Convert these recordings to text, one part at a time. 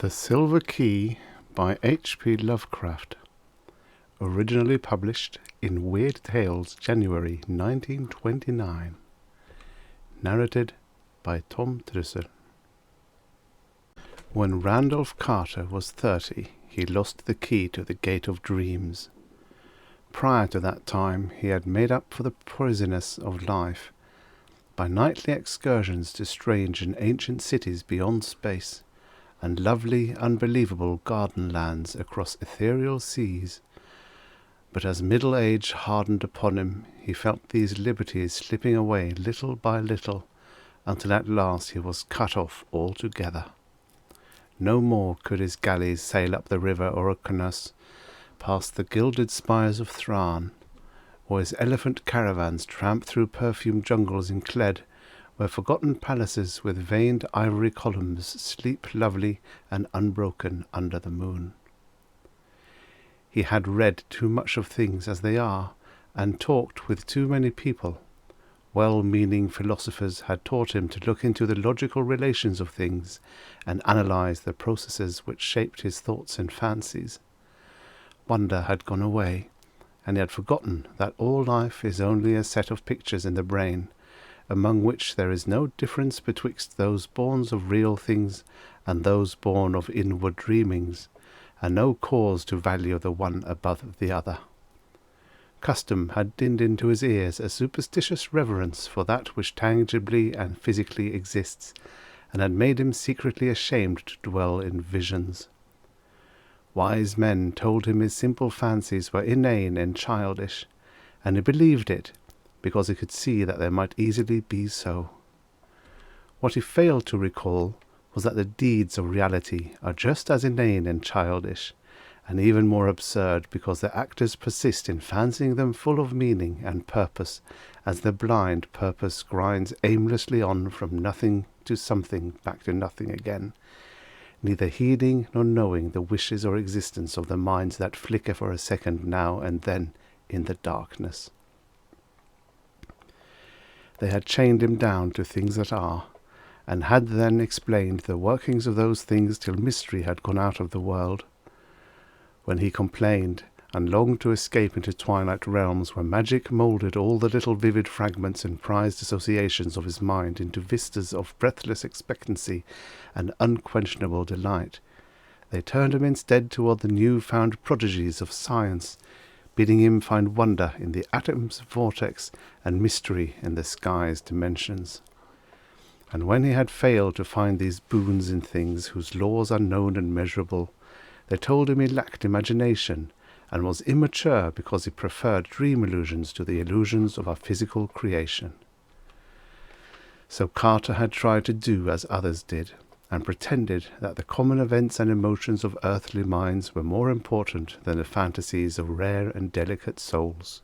The Silver Key by H.P. Lovecraft. Originally published in Weird Tales, January 1929. Narrated by Tom Trussel. When Randolph Carter was 30, he lost the key to the Gate of Dreams. Prior to that time, he had made up for the poisonous of life by nightly excursions to strange and ancient cities beyond space, and lovely, unbelievable garden lands across ethereal seas. But as middle age hardened upon him, he felt these liberties slipping away little by little, until at last he was cut off altogether. No more could his galleys sail up the river Orcanos, past the gilded spires of Thran, or his elephant caravans tramp through perfumed jungles in Cled, where forgotten palaces with veined ivory columns sleep lovely and unbroken under the moon. He had read too much of things as they are, and talked with too many people. Well-meaning philosophers had taught him to look into the logical relations of things and analyze the processes which shaped his thoughts and fancies. Wonder had gone away, and he had forgotten that all life is only a set of pictures in the brain, among which there is no difference betwixt those born of real things and those born of inward dreamings, and no cause to value the one above the other. Custom had dinned into his ears a superstitious reverence for that which tangibly and physically exists, and had made him secretly ashamed to dwell in visions. Wise men told him his simple fancies were inane and childish, and he believed it, because he could see that they might easily be so. What he failed to recall was that the deeds of reality are just as inane and childish, and even more absurd, because the actors persist in fancying them full of meaning and purpose, as the blind purpose grinds aimlessly on from nothing to something, back to nothing again, neither heeding nor knowing the wishes or existence of the minds that flicker for a second now and then in the darkness. They had chained him down to things that are, and had then explained the workings of those things till mystery had gone out of the world. When he complained, and longed to escape into twilight realms where magic moulded all the little vivid fragments and prized associations of his mind into vistas of breathless expectancy and unquenchable delight, they turned him instead toward the new-found prodigies of science, bidding him find wonder in the atom's vortex and mystery in the sky's dimensions. And when he had failed to find these boons in things whose laws are known and measurable, they told him he lacked imagination, and was immature because he preferred dream illusions to the illusions of our physical creation. So Carter had tried to do as others did, and pretended that the common events and emotions of earthly minds were more important than the fantasies of rare and delicate souls.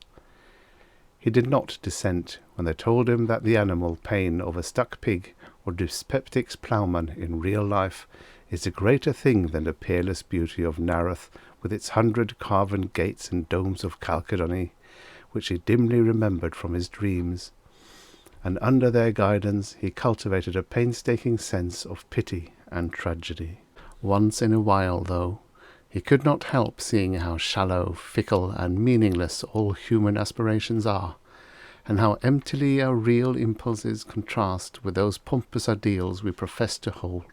He did not dissent when they told him that the animal pain of a stuck pig or dyspeptic ploughman in real life is a greater thing than the peerless beauty of Nyarlathotep with its 100 carven gates and domes of Chalcedony, which he dimly remembered from his dreams, and under their guidance he cultivated a painstaking sense of pity and tragedy. Once in a while, though, he could not help seeing how shallow, fickle, and meaningless all human aspirations are, and how emptily our real impulses contrast with those pompous ideals we profess to hold.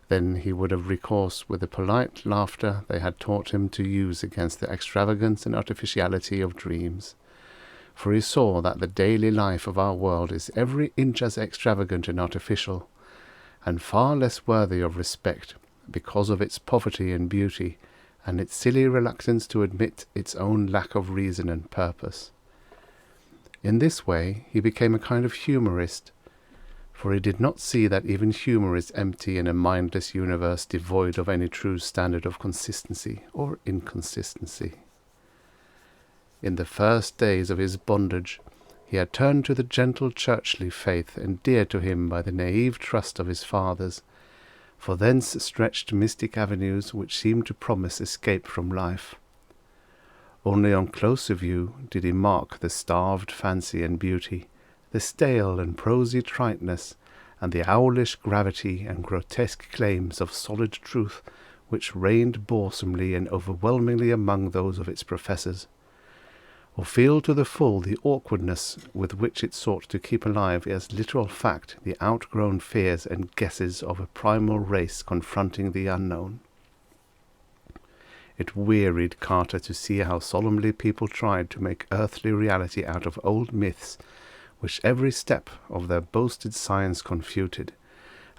Then he would have recourse with the polite laughter they had taught him to use against the extravagance and artificiality of dreams, for he saw that the daily life of our world is every inch as extravagant and artificial, and far less worthy of respect because of its poverty and beauty, and its silly reluctance to admit its own lack of reason and purpose. In this way he became a kind of humorist, for he did not see that even humour is empty in a mindless universe devoid of any true standard of consistency or inconsistency. In the first days of his bondage, he had turned to the gentle churchly faith endeared to him by the naive trust of his fathers, for thence stretched mystic avenues which seemed to promise escape from life. Only on closer view did he mark the starved fancy and beauty, the stale and prosy triteness, and the owlish gravity and grotesque claims of solid truth which reigned boresomely and overwhelmingly among those of its professors, or feel to the full the awkwardness with which it sought to keep alive as literal fact the outgrown fears and guesses of a primal race confronting the unknown. It wearied Carter to see how solemnly people tried to make earthly reality out of old myths, which every step of their boasted science confuted,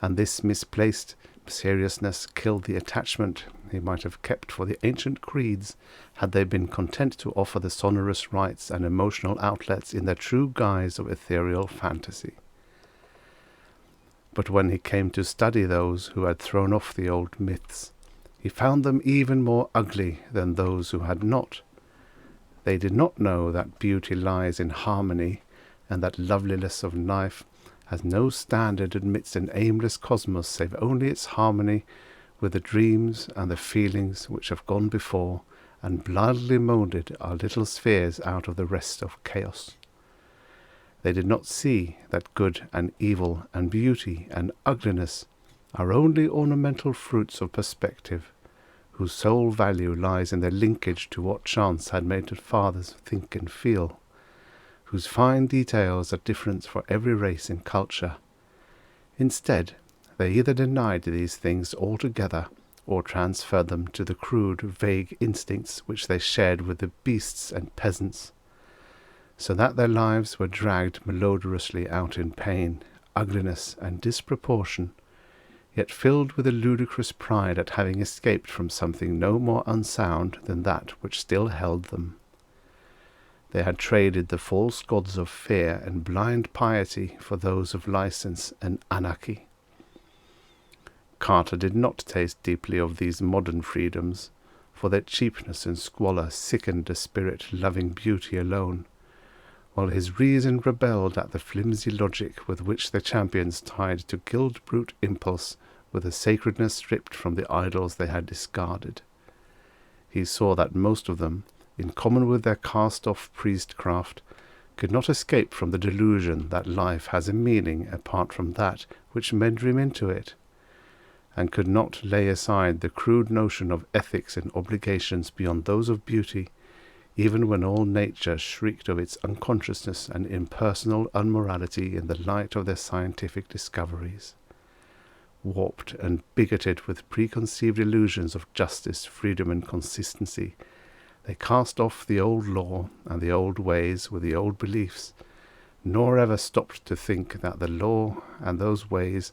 and this misplaced seriousness killed the attachment he might have kept for the ancient creeds had they been content to offer the sonorous rites and emotional outlets in their true guise of ethereal fantasy. But when he came to study those who had thrown off the old myths, he found them even more ugly than those who had not. They did not know that beauty lies in harmony, and that loveliness of life has no standard amidst an aimless cosmos save only its harmony with the dreams and the feelings which have gone before and blindly moulded our little spheres out of the rest of chaos. They did not see that good and evil and beauty and ugliness are only ornamental fruits of perspective, whose sole value lies in their linkage to what chance had made their fathers think and feel, whose fine details are different for every race and culture. Instead, they either denied these things altogether or transferred them to the crude, vague instincts which they shared with the beasts and peasants, so that their lives were dragged malodorously out in pain, ugliness, and disproportion, yet filled with a ludicrous pride at having escaped from something no more unsound than that which still held them. They had traded the false gods of fear and blind piety for those of license and anarchy. Carter did not taste deeply of these modern freedoms, for their cheapness and squalor sickened a spirit-loving beauty alone, while his reason rebelled at the flimsy logic with which their champions tried to gild brute impulse with a sacredness stripped from the idols they had discarded. He saw that most of them, in common with their cast-off priestcraft, could not escape from the delusion that life has a meaning apart from that which men dream into it, and could not lay aside the crude notion of ethics and obligations beyond those of beauty, even when all nature shrieked of its unconsciousness and impersonal unmorality in the light of their scientific discoveries. Warped and bigoted with preconceived illusions of justice, freedom, and consistency, they cast off the old law and the old ways with the old beliefs, nor ever stopped to think that the law and those ways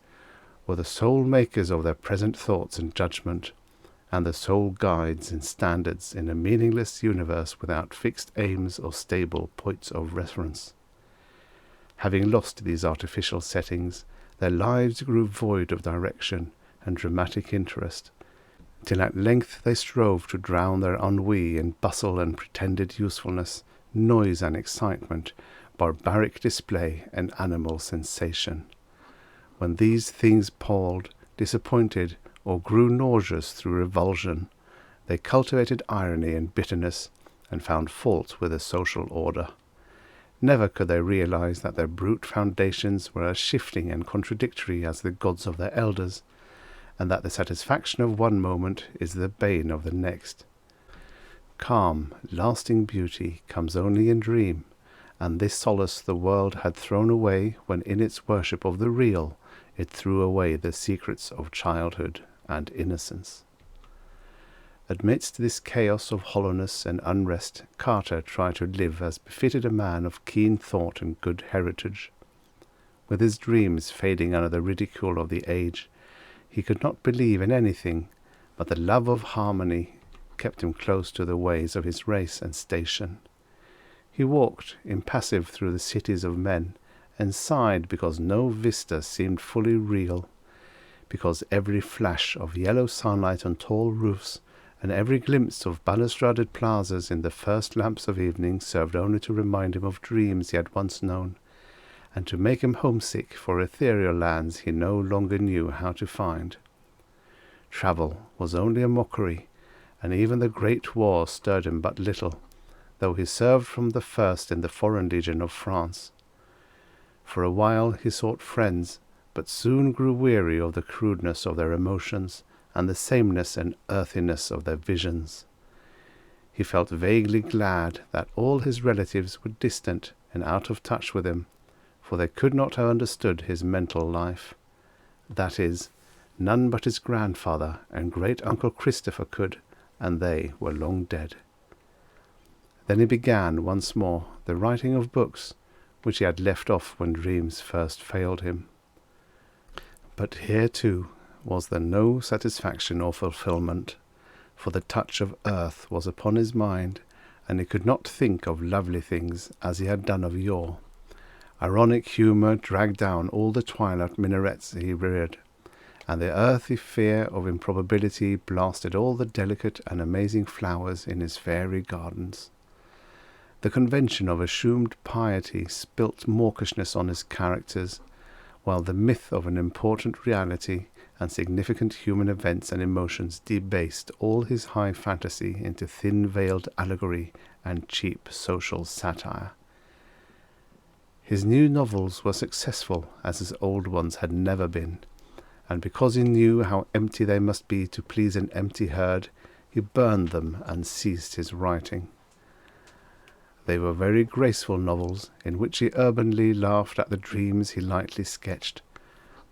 were the sole makers of their present thoughts and judgment, and the sole guides and standards in a meaningless universe without fixed aims or stable points of reference. Having lost these artificial settings, their lives grew void of direction and dramatic interest, till at length they strove to drown their ennui in bustle and pretended usefulness, noise and excitement, barbaric display and animal sensation. When these things palled, disappointed, or grew nauseous through revulsion, they cultivated irony and bitterness, and found fault with the social order. Never could they realize that their brute foundations were as shifting and contradictory as the gods of their elders, and that the satisfaction of one moment is the bane of the next. Calm, lasting beauty comes only in dream, and this solace the world had thrown away when in its worship of the real it threw away the secrets of childhood and innocence. Amidst this chaos of hollowness and unrest, Carter tried to live as befitted a man of keen thought and good heritage. With his dreams fading under the ridicule of the age, he could not believe in anything, but the love of harmony kept him close to the ways of his race and station. He walked impassive through the cities of men, and sighed because no vista seemed fully real, because every flash of yellow sunlight on tall roofs and every glimpse of balustraded plazas in the first lamps of evening served only to remind him of dreams he had once known, and to make him homesick for ethereal lands he no longer knew how to find. Travel was only a mockery, and even the Great War stirred him but little, though he served from the first in the Foreign Legion of France. For a while he sought friends, but soon grew weary of the crudeness of their emotions and the sameness and earthiness of their visions. He felt vaguely glad that all his relatives were distant and out of touch with him, for they could not have understood his mental life. That is, none but his grandfather and great-uncle Christopher could, and they were long dead. Then he began once more the writing of books, which he had left off when dreams first failed him. But here, too, was there no satisfaction or fulfillment, for the touch of earth was upon his mind, and he could not think of lovely things as he had done of yore. Ironic humour dragged down all the twilight minarets he reared, and the earthy fear of improbability blasted all the delicate and amazing flowers in his fairy gardens. The convention of assumed piety spilt mawkishness on his characters, while the myth of an important reality and significant human events and emotions debased all his high fantasy into thin-veiled allegory and cheap social satire. His new novels were successful as his old ones had never been, and because he knew how empty they must be to please an empty herd, he burned them and ceased his writing. They were very graceful novels, in which he urbanely laughed at the dreams he lightly sketched,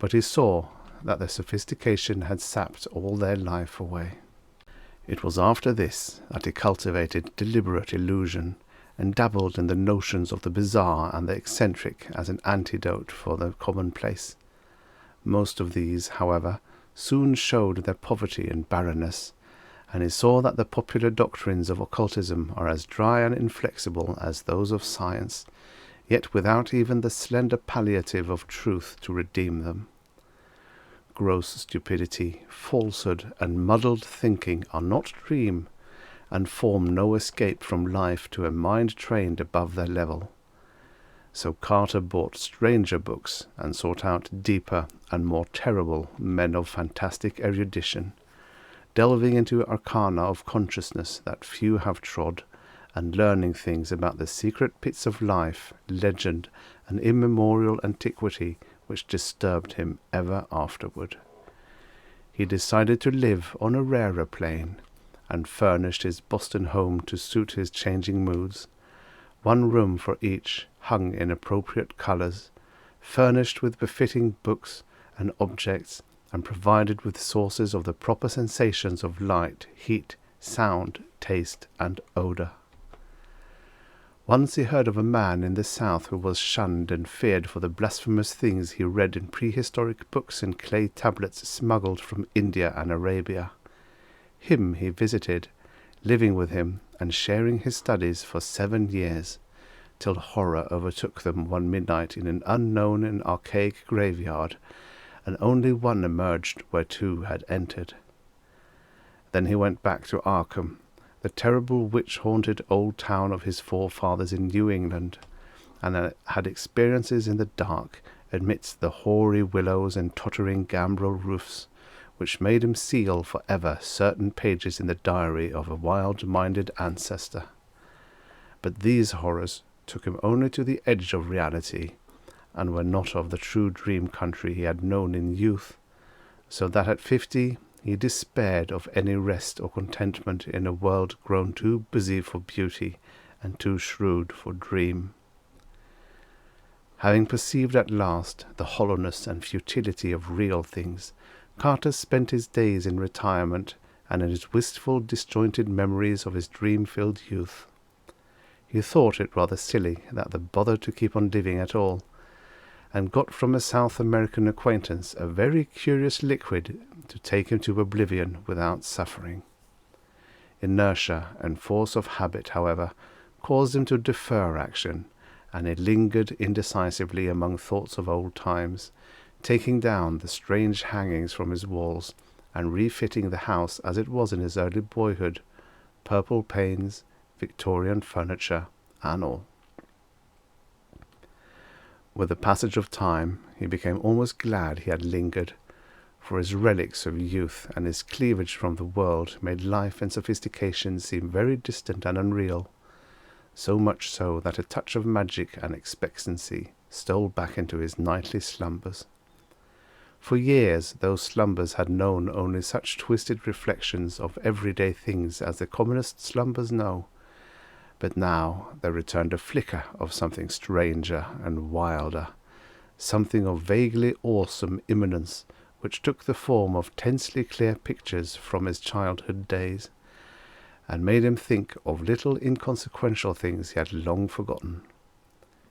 but he saw that their sophistication had sapped all their life away. It was after this that he cultivated deliberate illusion, and dabbled in the notions of the bizarre and the eccentric as an antidote for the commonplace. Most of these, however, soon showed their poverty and barrenness, and he saw that the popular doctrines of occultism are as dry and inflexible as those of science, yet without even the slender palliative of truth to redeem them. Gross stupidity, falsehood, and muddled thinking are not dream, and form no escape from life to a mind trained above their level. So Carter bought stranger books and sought out deeper and more terrible men of fantastic erudition, delving into arcana of consciousness that few have trod, and learning things about the secret pits of life, legend, and immemorial antiquity which disturbed him ever afterward. He decided to live on a rarer plane, and furnished his Boston home to suit his changing moods, one room for each, hung in appropriate colours, furnished with befitting books and objects, and provided with sources of the proper sensations of light, heat, sound, taste, and odour. Once he heard of a man in the South who was shunned and feared for the blasphemous things he read in prehistoric books and clay tablets smuggled from India and Arabia. Him he visited, living with him and sharing his studies for 7 years, till horror overtook them one midnight in an unknown and archaic graveyard, and only one emerged where 2 had entered. Then he went back to Arkham, the terrible witch-haunted old town of his forefathers in New England, and had experiences in the dark amidst the hoary willows and tottering gambrel roofs, which made him seal for ever certain pages in the diary of a wild-minded ancestor. But these horrors took him only to the edge of reality, and were not of the true dream country he had known in youth, so that at 50 he despaired of any rest or contentment in a world grown too busy for beauty and too shrewd for dream. Having perceived at last the hollowness and futility of real things, Carter spent his days in retirement and in his wistful, disjointed memories of his dream-filled youth. He thought it rather silly that they bothered to keep on living at all, and got from a South American acquaintance a very curious liquid to take him to oblivion without suffering. Inertia and force of habit, however, caused him to defer action, and he lingered indecisively among thoughts of old times, taking down the strange hangings from his walls, and refitting the house as it was in his early boyhood, purple panes, Victorian furniture, and all. With the passage of time, he became almost glad he had lingered, for his relics of youth and his cleavage from the world made life and sophistication seem very distant and unreal, so much so that a touch of magic and expectancy stole back into his nightly slumbers. For years those slumbers had known only such twisted reflections of everyday things as the commonest slumbers know. But now there returned a flicker of something stranger and wilder, something of vaguely awesome imminence, which took the form of tensely clear pictures from his childhood days, and made him think of little inconsequential things he had long forgotten.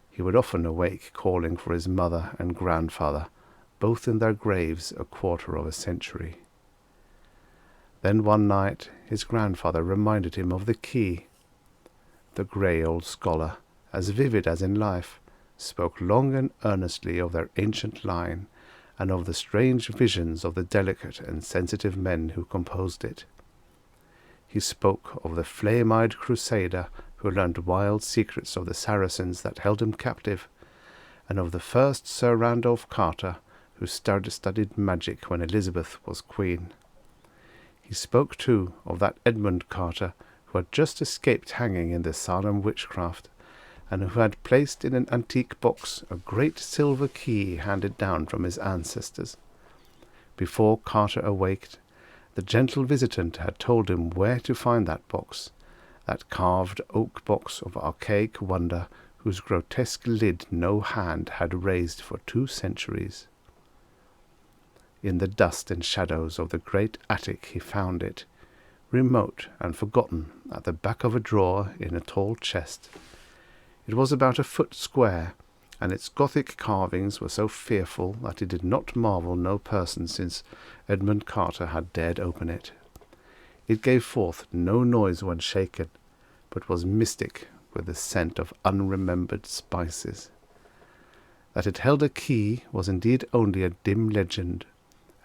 He would often awake calling for his mother and grandfather, both in their graves a quarter of a century. Then one night his grandfather reminded him of the key. The grey old scholar, as vivid as in life, spoke long and earnestly of their ancient line, and of the strange visions of the delicate and sensitive men who composed it. He spoke of the flame-eyed crusader who learned wild secrets of the Saracens that held him captive, and of the first Sir Randolph Carter, who studied magic when Elizabeth was queen. He spoke, too, of that Edmund Carter who had just escaped hanging in the Salem witchcraft, and who had placed in an antique box a great silver key handed down from his ancestors. Before Carter awaked, the gentle visitant had told him where to find that box, that carved oak box of archaic wonder whose grotesque lid no hand had raised for 2 centuries. In the dust and shadows of the great attic he found it, remote and forgotten, at the back of a drawer in a tall chest. It was about 1 foot square, and its Gothic carvings were so fearful that he did not marvel no person since Edmund Carter had dared open it. It gave forth no noise when shaken, but was mystic with the scent of unremembered spices. That it held a key was indeed only a dim legend,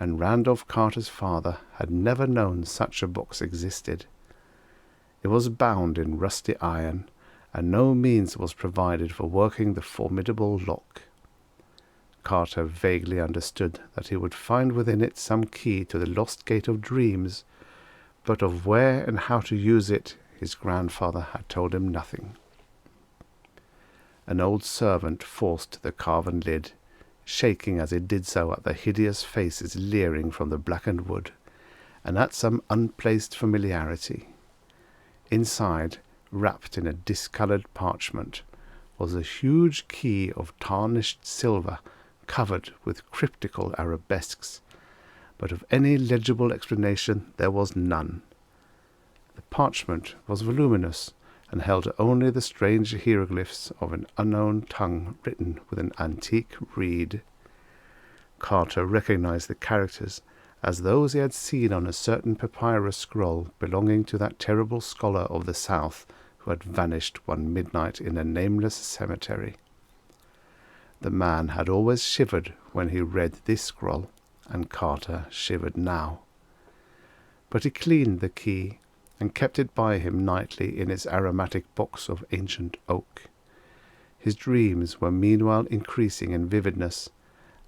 and Randolph Carter's father had never known such a box existed. It was bound in rusty iron, and no means was provided for working the formidable lock. Carter vaguely understood that he would find within it some key to the lost gate of dreams, but of where and how to use it his grandfather had told him nothing. An old servant forced the carven lid, shaking as it did so at the hideous faces leering from the blackened wood, and at some unplaced familiarity. Inside, wrapped in a discoloured parchment, was a huge key of tarnished silver covered with cryptical arabesques, but of any legible explanation there was none. The parchment was voluminous, and held only the strange hieroglyphs of an unknown tongue written with an antique reed. Carter recognized the characters as those he had seen on a certain papyrus scroll belonging to that terrible scholar of the South who had vanished one midnight in a nameless cemetery. The man had always shivered when he read this scroll, and Carter shivered now. But he cleaned the key, and kept it by him nightly in its aromatic box of ancient oak. His dreams were meanwhile increasing in vividness,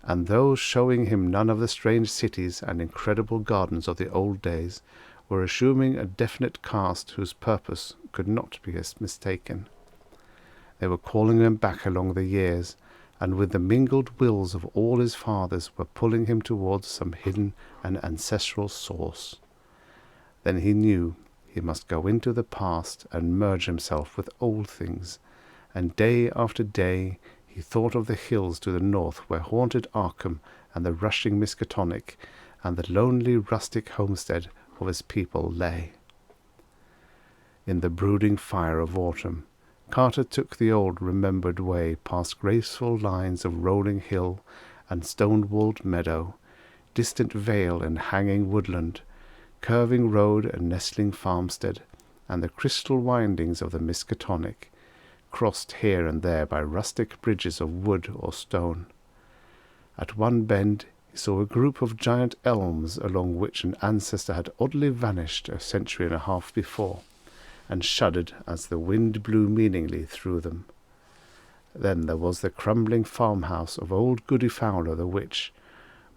and those showing him none of the strange cities and incredible gardens of the old days were assuming a definite cast whose purpose could not be mistaken. They were calling him back along the years, and with the mingled wills of all his fathers were pulling him towards some hidden and ancestral source. Then he knew he must go into the past and merge himself with old things, and day after day he thought of the hills to the north where haunted Arkham and the rushing Miskatonic and the lonely rustic homestead of his people lay. In the brooding fire of autumn, Carter took the old remembered way past graceful lines of rolling hill and stone-walled meadow, distant vale and hanging woodland, curving road and nestling farmstead, and the crystal windings of the Miskatonic, crossed here and there by rustic bridges of wood or stone. At one bend he saw a group of giant elms along which an ancestor had oddly vanished 1.5 centuries before, and shuddered as the wind blew meaningly through them. Then there was the crumbling farmhouse of old Goody Fowler the witch,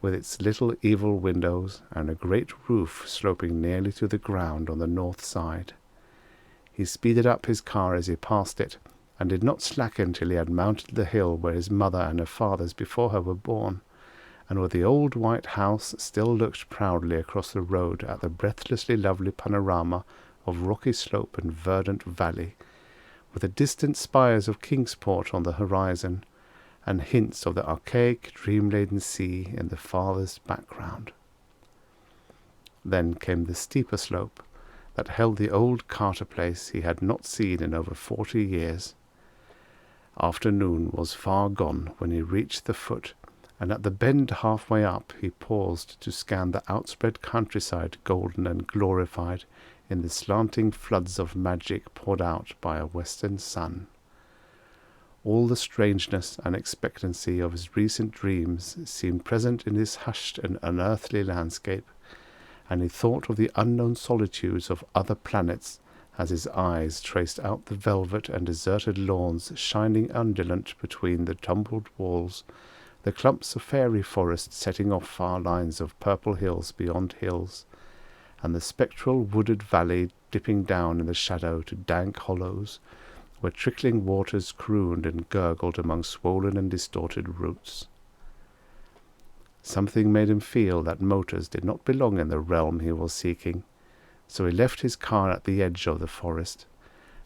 with its little evil windows and a great roof sloping nearly to the ground on the north side. He speeded up his car as he passed it, and did not slacken till he had mounted the hill where his mother and her fathers before her were born, and where the old white house still looked proudly across the road at the breathlessly lovely panorama of rocky slope and verdant valley, with the distant spires of Kingsport on the horizon, and hints of the archaic, dream-laden sea in the farthest background. Then came the steeper slope that held the old Carter place he had not seen in over 40 years. Afternoon was far gone when he reached the foot, and at the bend halfway up he paused to scan the outspread countryside, golden and glorified in the slanting floods of magic poured out by a western sun. All the strangeness and expectancy of his recent dreams seemed present in this hushed and unearthly landscape, and he thought of the unknown solitudes of other planets as his eyes traced out the velvet and deserted lawns shining undulant between the tumbled walls, the clumps of fairy forest setting off far lines of purple hills beyond hills, and the spectral wooded valley dipping down in the shadow to dank hollows, where trickling waters crooned and gurgled among swollen and distorted roots. Something made him feel that motors did not belong in the realm he was seeking, so he left his car at the edge of the forest,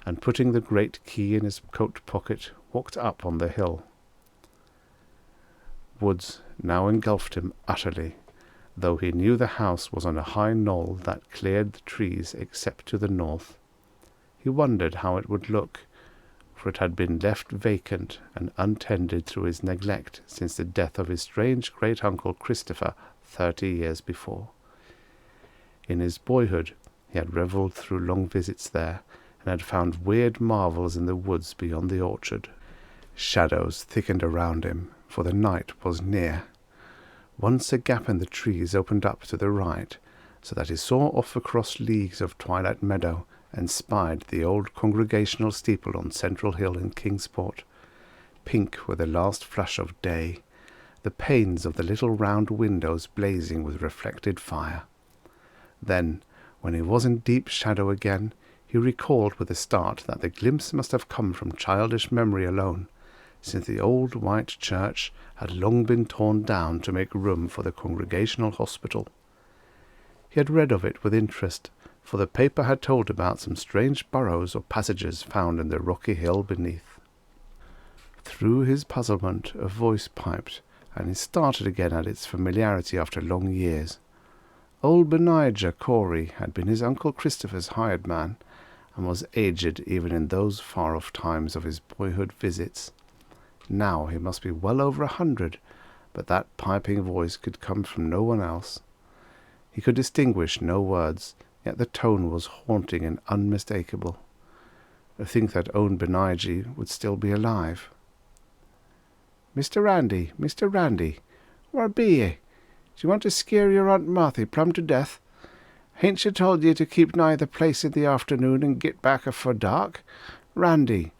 and putting the great key in his coat pocket, walked up on the hill. Woods now engulfed him utterly, though he knew the house was on a high knoll that cleared the trees except to the north. He wondered how it would look, for it had been left vacant and untended through his neglect since the death of his strange great-uncle Christopher 30 years before. In his boyhood he had revelled through long visits there, and had found weird marvels in the woods beyond the orchard. Shadows thickened around him, for the night was near. Once a gap in the trees opened up to the right, so that he saw off across leagues of twilight meadow, and spied the old congregational steeple on Central Hill in Kingsport, pink with the last flush of day, the panes of the little round windows blazing with reflected fire. Then, when he was in deep shadow again, he recalled with a start that the glimpse must have come from childish memory alone, since the old white church had long been torn down to make room for the congregational hospital. He had read of it with interest, for the paper had told about some strange burrows or passages found in the rocky hill beneath. Through his puzzlement a voice piped, and he started again at its familiarity after long years. Old Benijah Corey had been his Uncle Christopher's hired man, and was aged even in those far-off times of his boyhood visits. Now he must be well over 100, but that piping voice could come from no one else. He could distinguish no words, yet the tone was haunting and unmistakable. To think that old Benijah would still be alive. Mr. Randy, where be ye? Do you want to scare your Aunt Marthy plumb to death? Hain't she told ye to keep nigh the place in the afternoon and git back afore dark? Randy!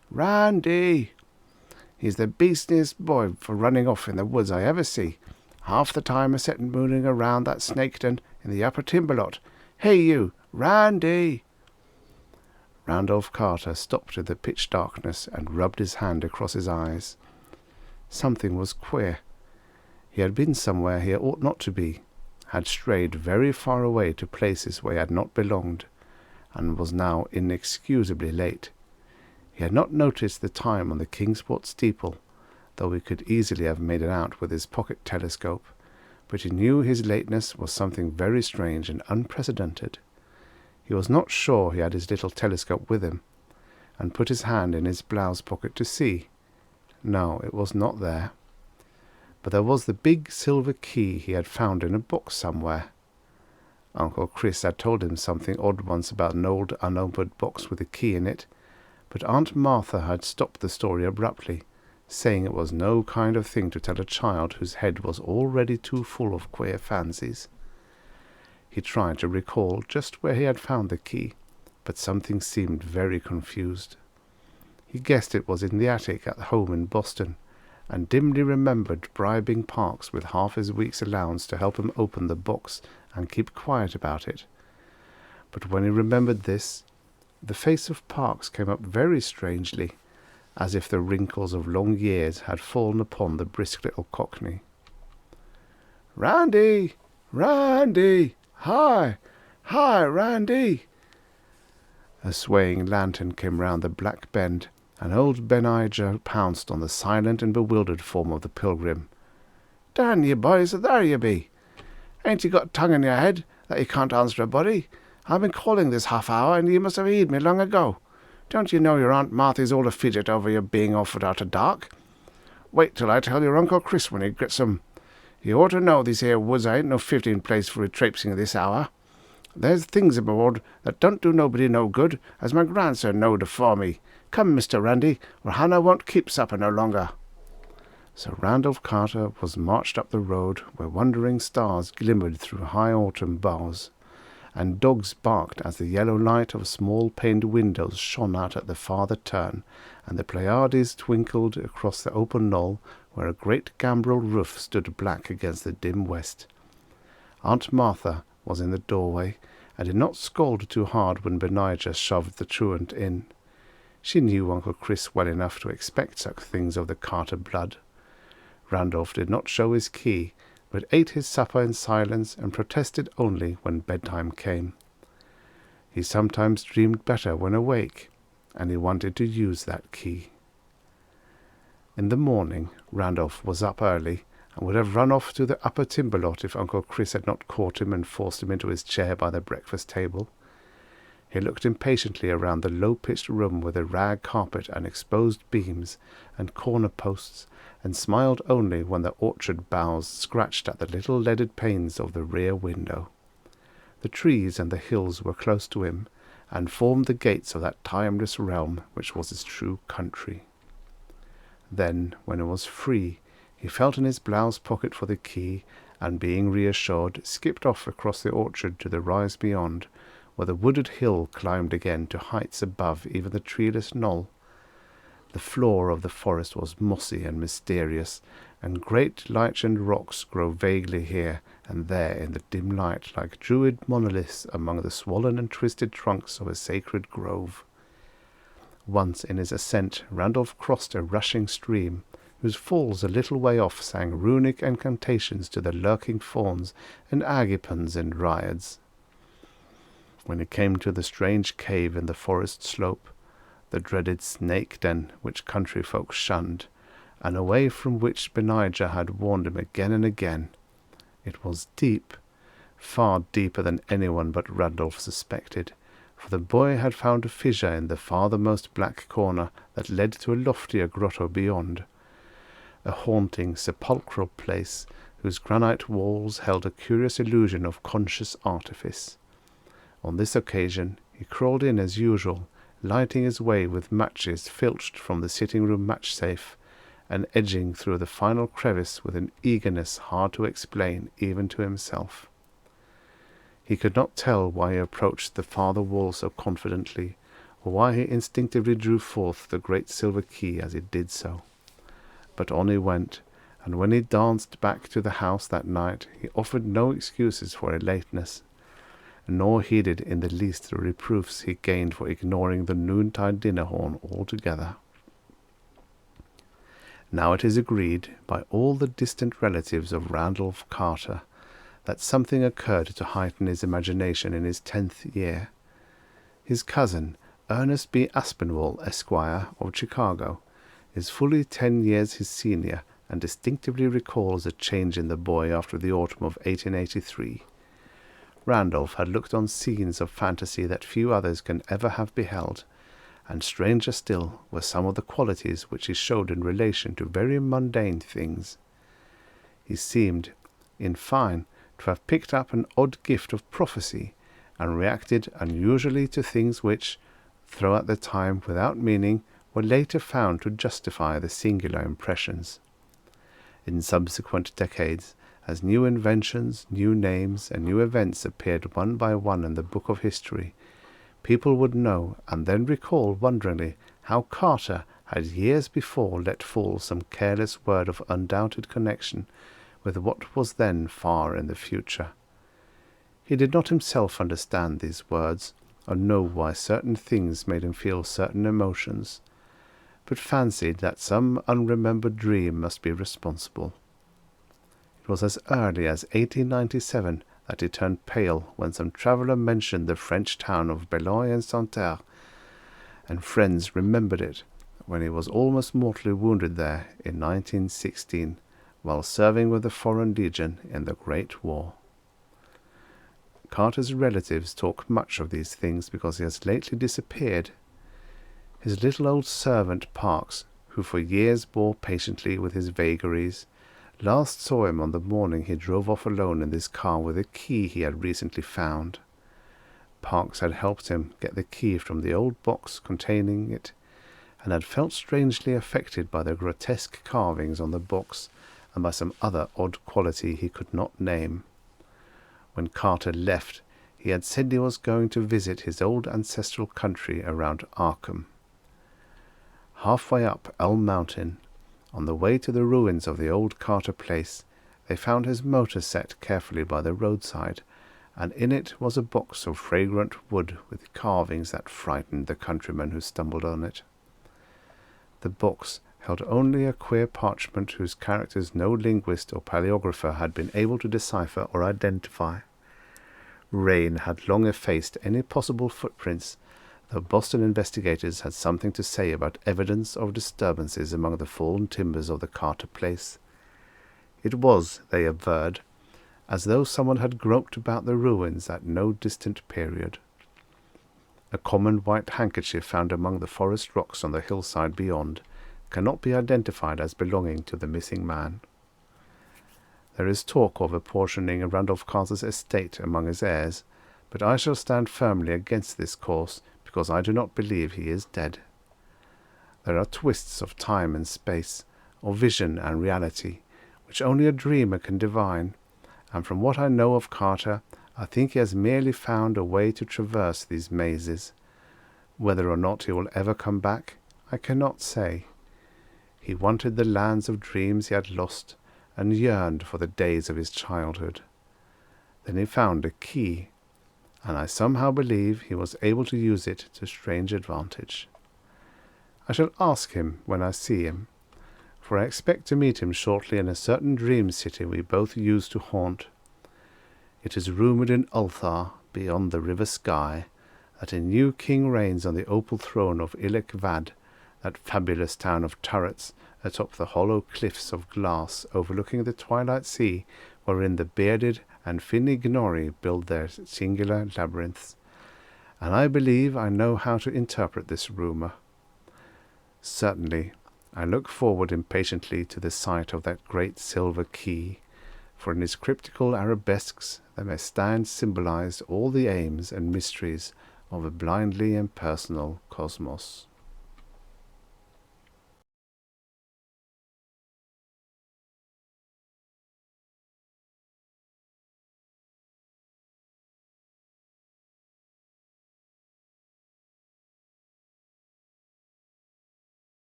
He's the beastliest boy for running off in the woods I ever see. Half the time a settin' mooning around that snake den in the upper timber lot. Hey you, Randy! Randolph Carter stopped in the pitch darkness and rubbed his hand across his eyes. Something was queer. He had been somewhere he ought not to be, had strayed very far away to places where he had not belonged, and was now inexcusably late. He had not noticed the time on the Kingsport steeple, though he could easily have made it out with his pocket telescope, but he knew his lateness was something very strange and unprecedented. He was not sure he had his little telescope with him, and put his hand in his blouse pocket to see. No, it was not there. But there was the big silver key he had found in a box somewhere. Uncle Chris had told him something odd once about an old unopened box with a key in it, but Aunt Martha had stopped the story abruptly, saying it was no kind of thing to tell a child whose head was already too full of queer fancies. He tried to recall just where he had found the key, but something seemed very confused. He guessed it was in the attic at home in Boston, and dimly remembered bribing Parks with half his week's allowance to help him open the box and keep quiet about it. But when he remembered this, the face of Parks came up very strangely, as if the wrinkles of long years had fallen upon the brisk little cockney. "Randy! Randy! Hi! Hi, Randy!" A swaying lantern came round the black bend, and old Benijah pounced on the silent and bewildered form of the pilgrim. "Darn ye, boys, there ye be! Ain't ye got tongue in your head, that ye can't answer a body? I've been calling this half-hour, and ye must have heard me long ago. Don't ye know your Aunt Marthy's all a fidget over your being offered after dark? Wait till I tell your Uncle Chris when he gets 'em. You ought to know these here woods ain't no 15 place for a traipsing at this hour. There's things aboard that don't do nobody no good, as my grandson knowed afore me. Come, Mr. Randy, or Hannah won't keep supper no longer." So Randolph Carter was marched up the road, where wandering stars glimmered through high autumn boughs, and dogs barked as the yellow light of small-paned windows shone out at the farther turn, and the Pleiades twinkled across the open knoll, where a great gambrel roof stood black against the dim west. Aunt Martha was in the doorway, and did not scold too hard when Benijah shoved the truant in. She knew Uncle Chris well enough to expect such things of the Carter blood. Randolph did not show his key, but ate his supper in silence and protested only when bedtime came. He sometimes dreamed better when awake, and he wanted to use that key. In the morning, Randolph was up early, and would have run off to the upper timber lot if Uncle Chris had not caught him and forced him into his chair by the breakfast table. He looked impatiently around the low-pitched room with a rag carpet and exposed beams and corner posts, and smiled only when the orchard boughs scratched at the little leaded panes of the rear window. The trees and the hills were close to him, and formed the gates of that timeless realm which was his true country. Then, when he was free, he felt in his blouse pocket for the key, and being reassured, skipped off across the orchard to the rise beyond, where the wooded hill climbed again to heights above even the treeless knoll. The floor of the forest was mossy and mysterious, and great lichened rocks grow vaguely here and there in the dim light like druid monoliths among the swollen and twisted trunks of a sacred grove. Once in his ascent Randolph crossed a rushing stream, whose falls a little way off sang runic incantations to the lurking fauns and agipans and dryads. When he came to the strange cave in the forest slope, the dreaded snake den which country folk shunned, and away from which Benijah had warned him again and again, it was deep, far deeper than anyone but Randolph suspected, for the boy had found a fissure in the farthermost black corner that led to a loftier grotto beyond, a haunting sepulchral place whose granite walls held a curious illusion of conscious artifice. On this occasion he crawled in as usual, lighting his way with matches filched from the sitting-room match-safe, and edging through the final crevice with an eagerness hard to explain even to himself. He could not tell why he approached the farther wall so confidently, or why he instinctively drew forth the great silver key as he did so. But on he went, and when he danced back to the house that night, he offered no excuses for his lateness, nor heeded in the least the reproofs he gained for ignoring the noontide dinner horn altogether. Now it is agreed by all the distant relatives of Randolph Carter that something occurred to heighten his imagination in his 10th year. His cousin, Ernest B. Aspinwall, Esquire, of Chicago, is fully 10 years his senior, and distinctively recalls a change in the boy after the autumn of 1883. Randolph had looked on scenes of fantasy that few others can ever have beheld, and stranger still were some of the qualities which he showed in relation to very mundane things. He seemed, in fine, to have picked up an odd gift of prophecy, and reacted unusually to things which, though at the time without meaning, were later found to justify the singular impressions. In subsequent decades, as new inventions, new names, and new events appeared one by one in the book of history, people would know and then recall wonderingly how Carter had years before let fall some careless word of undoubted connection with what was then far in the future. He did not himself understand these words, or know why certain things made him feel certain emotions, but fancied that some unremembered dream must be responsible. It was as early as 1897 that he turned pale when some traveller mentioned the French town of Boulogne-en-Santerre, and friends remembered it when he was almost mortally wounded there in 1916 while serving with the Foreign Legion in the Great War. Carter's relatives talk much of these things because he has lately disappeared. His little old servant Parks, who for years bore patiently with his vagaries, last saw him on the morning he drove off alone in this car with a key he had recently found. Parks had helped him get the key from the old box containing it, and had felt strangely affected by the grotesque carvings on the box and by some other odd quality he could not name. When Carter left, he had said he was going to visit his old ancestral country around Arkham. Halfway up Elm Mountain, on the way to the ruins of the old Carter place, they found his motor set carefully by the roadside, and in it was a box of fragrant wood with carvings that frightened the countryman who stumbled on it. The box held only a queer parchment whose characters no linguist or paleographer had been able to decipher or identify. Rain had long effaced any possible footprints, though Boston investigators had something to say about evidence of disturbances among the fallen timbers of the Carter place. It was, they averred, as though someone had groped about the ruins at no distant period. A common white handkerchief found among the forest rocks on the hillside beyond cannot be identified as belonging to the missing man. There is talk of apportioning Randolph Carter's estate among his heirs, but I shall stand firmly against this course because I do not believe he is dead. There are twists of time and space, of vision and reality, which only a dreamer can divine, and from what I know of Carter, I think he has merely found a way to traverse these mazes. Whether or not he will ever come back, I cannot say. He wanted the lands of dreams he had lost, and yearned for the days of his childhood. Then he found a key, and I somehow believe he was able to use it to strange advantage. I shall ask him when I see him, for I expect to meet him shortly in a certain dream city we both used to haunt. It is rumoured in Ulthar, beyond the river Skye, that a new king reigns on the opal throne of Ilek Vad, that fabulous town of turrets atop the hollow cliffs of glass overlooking the twilight sea, wherein the bearded and Finignori build their singular labyrinths. And I believe I know how to interpret this rumour. Certainly, I look forward impatiently to the sight of that great silver key, for in its cryptical arabesques there may stand symbolized all the aims and mysteries of a blindly impersonal cosmos.